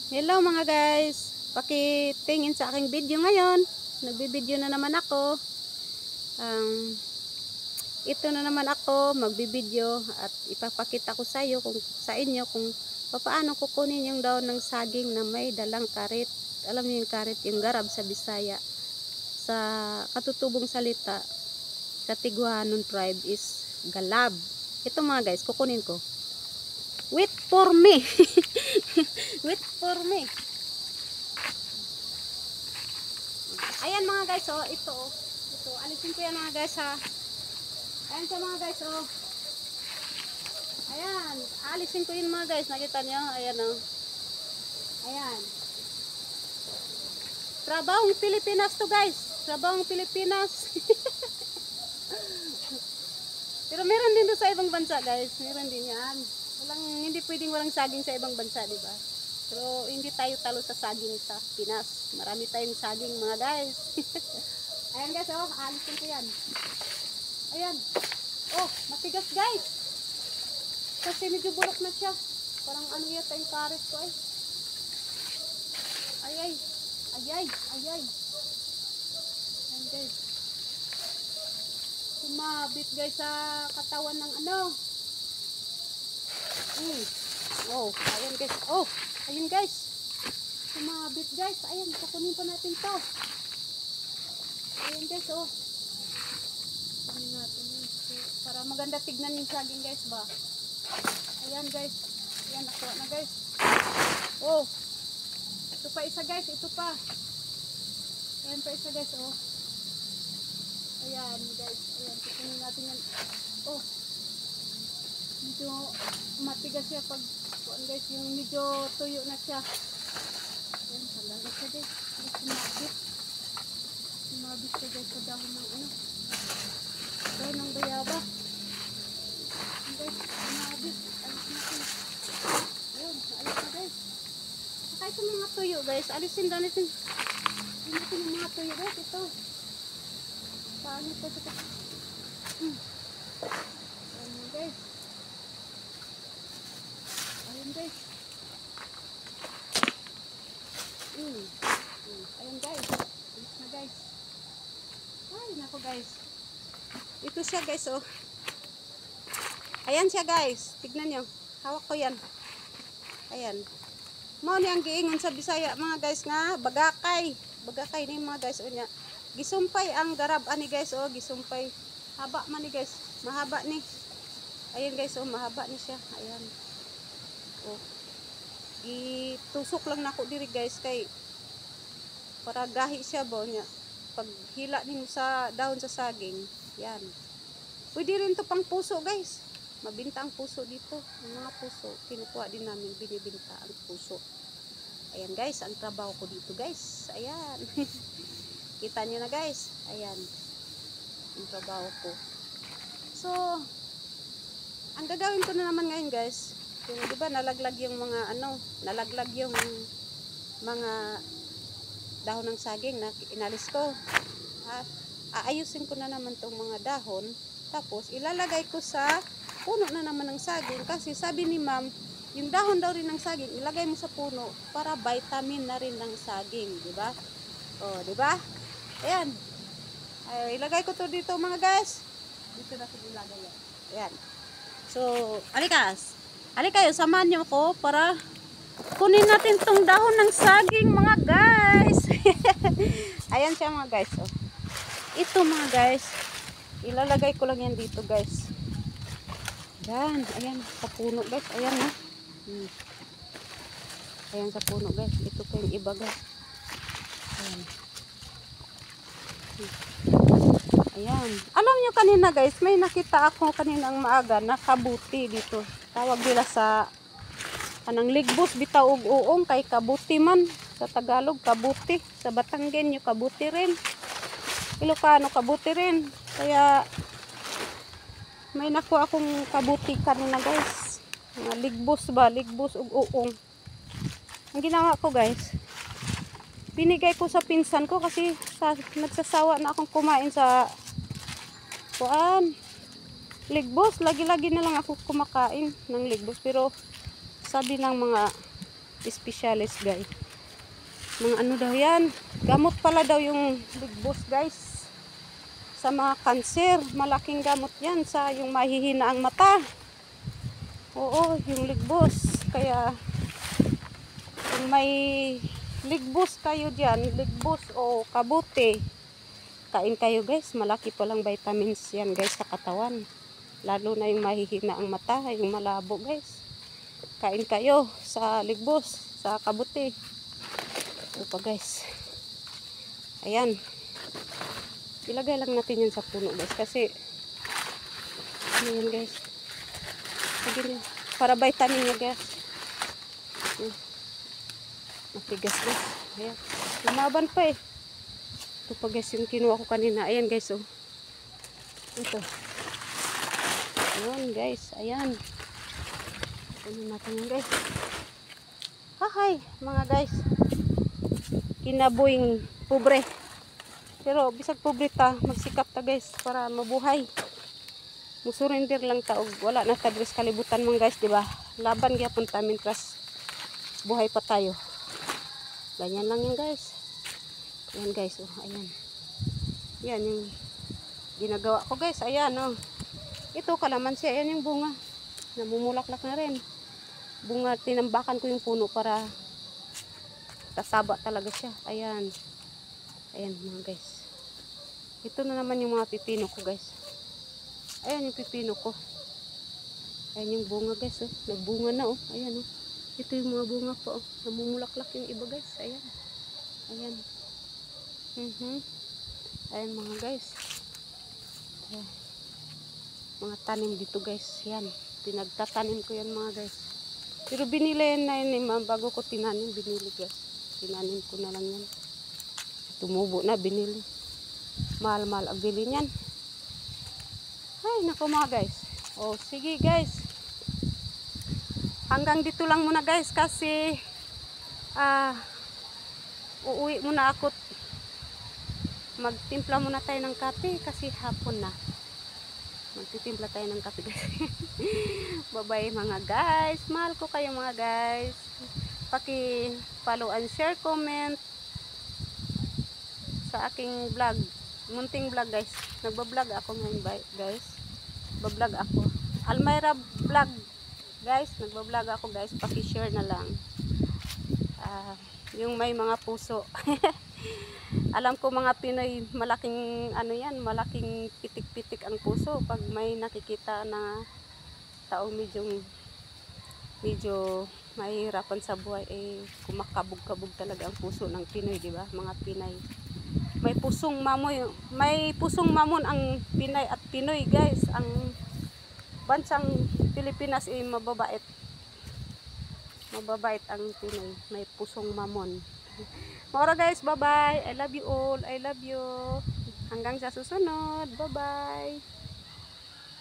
Hello mga guys, pakitingin sa aking video ngayon. Nagbibideo na naman ako. Ito na naman ako magbibideo at ipapakita ko sa inyo kung paano kukunin yung daon ng saging na may dalang karit. Alam niyo yung karit, yung garab sa Bisaya. Sa katutubong salita, sa Tiguanon tribe is galab. Ito mga guys, kukunin ko. Wait for me. Wait for me. Ayan mga guys, oh, ito, oh. Ito, alisin ko yan mga guys, ha. Ayan siya mga guys, oh. Ayan, alisin ko yun mga guys, nakita nyo? Ayan, oh. Ayan. Trabahong Pilipinas to guys. Trabahong Pilipinas. Pero meron din doon sa ibang bansa guys. Meron din yan. Hindi pwedeng walang saging sa ibang bansa, di ba? Pero hindi tayo talo sa saging sa Pinas. Marami tayong saging mga guys. Ayan guys, oh, alisin ko yan. Ayan. Oh, matigas guys. Kasi medyo bulok na siya. Parang ano yata yung karet ko ay. Ayay. Ayay. Ayay. Ayan guys. Sumabit guys sa katawan ng ano. Oh, ayan guys. Oh, ayun guys. Sumabit guys. Ayan, kukunin pa natin to. Ayan guys, oh. Kunin natin yun. Para maganda tignan yung saging guys ba. Ayan guys. Ayan, nakuha na guys. Oh. Ito pa isa guys. Ito pa. Ayan pa isa guys, oh. Ayan guys. Ayan, kukunin natin yan. Oh. Medyo matigas siya pag guys, yung medyo tuyo na siya. Ayan, talaga siya guys. Sumabit. Sumabit siya guys sa dahon ng ano. Dahon ng bayaba. Ayan guys, sumabit. Alis natin. Ayan, alis na guys. Saka ito mga tuyo guys. Alisin na natin. Alisin natin yung mga tuyo guys. Ito. Paano ito? Ayan guys. Ayan guys. Ayan guys. Alis na guys. Ay, nako guys. Ito siya guys, oh. Ayan siya guys. Tignan nyo. Hawak ko yan. Ayan. Mao ni ang giingon sa Bisaya mga guys nga bagakay. Bagakay ni mga guys o niya. Gisumpay ang garab ani guys, oh. Gisumpay. Haba man ni guys. Mahaba ni. Ayan guys, oh. Mahaba ni siya. Ayan. Oh. Itusok lang nako diri guys kay para gahi siya ba niya. Pag hila nimo sa dahon sa saging, yan. Pwede rin to pang puso guys. Mabinta ang puso dito. Ang mga puso, kinukuha din namin, binibinta ang puso. Ayan guys, ang trabaho ko dito guys. Ayan. Kita nyo na guys. Ayan. Ang trabaho ko. So, ang gagawin ko na naman ngayon guys, yung, diba nalaglag yung mga ano, nalaglag yung mga dahon ng saging na inalis ko. Aayusin ko na naman tong mga dahon. Tapos ilalagay ko sa puno na naman ng saging. Kasi sabi ni ma'am, yung dahon daw rin ng saging, ilagay mo sa puno para vitamin na rin ng saging. Diba? O, diba? Ayan. Ay, ilagay ko to dito mga guys. Dito na ko ilagay yan. Ayan. So, alikas. Alikayo, samahan nyo ko para kunin natin tong dahon ng saging mga guys. Ayan siya mga guys, oh. Ito mga guys, ilalagay ko lang yan dito guys. Yan, ayan sa puno guys. Ayan, oh. Ayan sa puno guys. Ito pa yung iba guys. Ayan. Ayan. Alam nyo kanina guys, may nakita ako kaninang maaga na kabuti dito. Tawag nila sa anang ligbos bitaw og uong kay kabuti man sa Tagalog, kabuti. Sa Batanggenyo kabuti rin. Ilocano kabuti rin. Kaya may nakuha akong kabuti kanina guys. Ligbos ba? Ligbos og uong. Ang ginawa ko guys, binigay ko sa pinsan ko kasi nagsasawa na akong kumain sa ligbos. Lagi-lagi na lang ako kumakain ng ligbos. Pero sabi ng mga specialist guys. Mga ano daw yan, gamot pala daw yung ligbos guys. Sa mga cancer, malaking gamot yan sa yung mahihina ang mata. Oo, yung ligbos. Kaya kung may ligbos kayo dyan, ligbos o kabuti, kain kayo guys. Malaki palang vitamins yan guys sa katawan. Lalo na yung mahihina ang mata, yung malabo guys. Kain kayo sa ligbos, sa kabuti. Ito pa guys. Ayan. Ilagay lang natin yan sa puno guys. Kasi, ano yan guys. Sige, para vitamin niya guys. Matigas guys. Ayan. Lumaban pa eh. Ito pa guys yung kinuha ko kanina. Ayan guys oh. Ito. Ayan guys. Ayan. Ano natin yan guys. Hahay mga guys. Kinabuing pobre. Pero bisag pobre ta, magsikap ta guys para mabuhay. Musurrender lang ta og wala na ta sa kalibutan mga guys, di ba? Laban gyapon ta mintras buhay pa tayo. Ganyan lang yan guys. Ayan guys, oh, ayan. Yan yung ginagawa ko guys. Ayan oh. Ito kalamansi, ayan yung bunga. Namumulaklak na rin. Bunga, tinambakan ko yung puno para tataba talaga siya. Ayan. Ayan mga guys. Ito na naman yung mga pipino ko guys. Ayan yung pipino ko. Ayan yung bunga guys. Oh. Nagbunga na oh. Ayan oh. Ito yung mga bunga po oh. Namumulaklak yung iba guys. Ayan. Ayan. Ayan mga guys. Ayan. Mga tanim dito guys. Yan. Pinagtatanim ko yan mga guys. Pero binili na yun eh. Bago ko tinanim, binili guys. Tinanim ko na lang yan. Tumubo na, binili. Mahal-mahal ang bili niyan. Ay, naku mga guys. O, sige guys. Hanggang dito lang muna guys kasi uuwi muna ako. Magtimpla muna tayo ng kape kasi hapon na. Magtitimpla tayo ng kape guys. Bye-bye mga guys. Mahal ko kayo mga guys. Paki-follow and share, comment sa aking vlog, munting vlog guys. Nagba-vlog ako ngayon guys. Ba-vlog ako. Almayra vlog guys. Nagba-vlog ako guys. Paki-share na lang. Yung may mga puso. Alam ko mga Pinoy, malaking ano yan, malaking pitik-pitik ang puso pag may nakikita na taong medyo mahihirapan sa buhay eh kumakabog-kabog talaga ang puso ng Pinoy, di ba? Mga Pinay. May pusong mamon ang Pinay at Pinoy guys. Ang bansang Pilipinas ay mababait. Mababait ang Pinoy. May pusong mamon. Mora guys, bye bye. I love you all. I love you. Hanggang sa susunod. Bye bye.